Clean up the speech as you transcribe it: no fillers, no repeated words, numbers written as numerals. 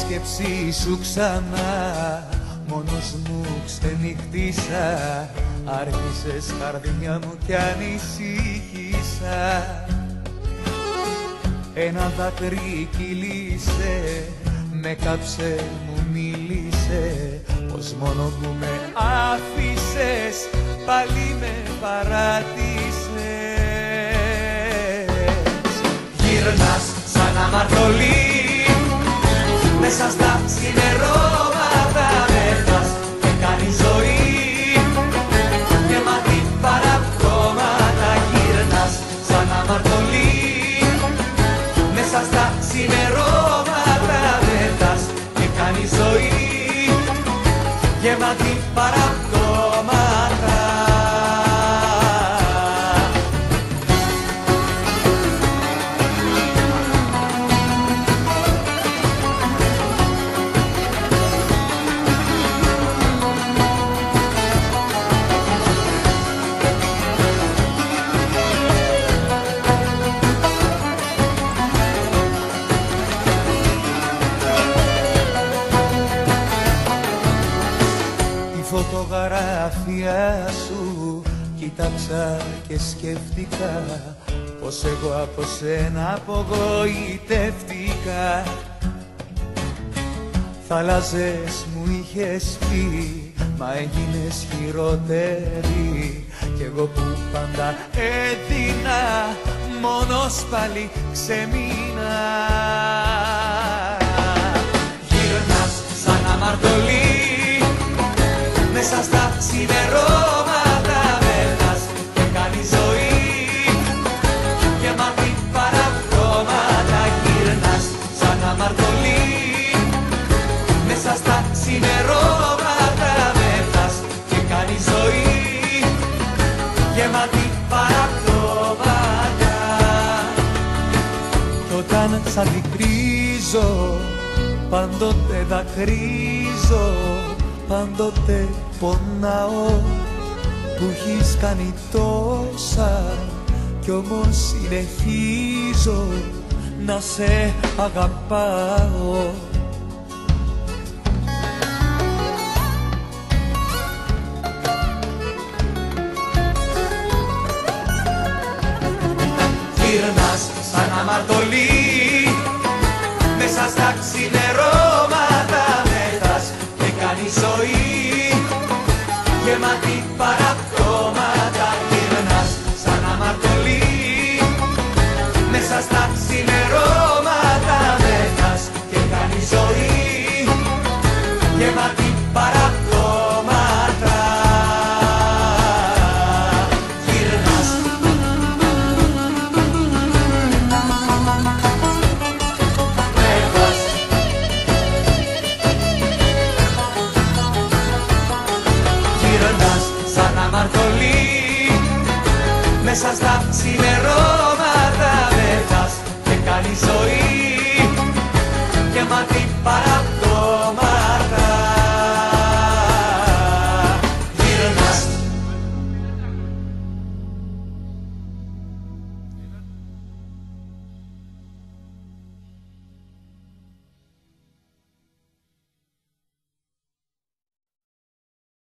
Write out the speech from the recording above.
σκέψη σου ξανά, μόνος μου ξενυχτήσα. Άρχισες καρδιά μου κι ανησύχησα. Ένα δάκρυ κύλησε, με κάψε, μου μίλησε, πως μόνο που με άφησες πάλι με παράτησες. Γύρνας σαν αμαρτωλή μέσα στα ξημερώματα, πέφτας και κάνει ζωή γεμάτη παραπτώματα. Γύρνας σαν αμαρτωλή μέσα στα ξημερώματα, πέφτας και κάνει ζωή γεμάτη παραπτώματα. Φωτογραφία σου κοίταξα και σκέφτηκα πως εγώ από σένα απογοητεύτηκα. Θάλασσες μου είχες πει, μα έγινες χειρότερη, κι εγώ που πάντα έδινα μόνος πάλι ξεμείνα. Γύρνας σαν αμαρτωλή μέσα στα ξημερώματα, πέφτας και κάνει ζωή γεμάτη παραπτώματα. Γύρνας σαν αμαρτωλή μέσα στα ξημερώματα, πέφτας και κάνει ζωή γεμάτη παραπτώματα. Κι όταν σ' αντικρίζω πάντοτε δακρύζω, πάντοτε πονάω που έχεις κάνει τόσα, κι όμως συνεχίζω να σε αγαπάω. Γύρνας σαν αμαρτωλή μέσα στα ξημερώματα, πέφτας και κάνει ζωή γεμάτη παραπτώματα. Γύρνας σαν αμαρτωλή μέσα στα ξημερώματα, πέφτας και κάνει ζωή γεμάτη παραπτώματα. Γύρνας σαν αμαρτωλή μέσα στα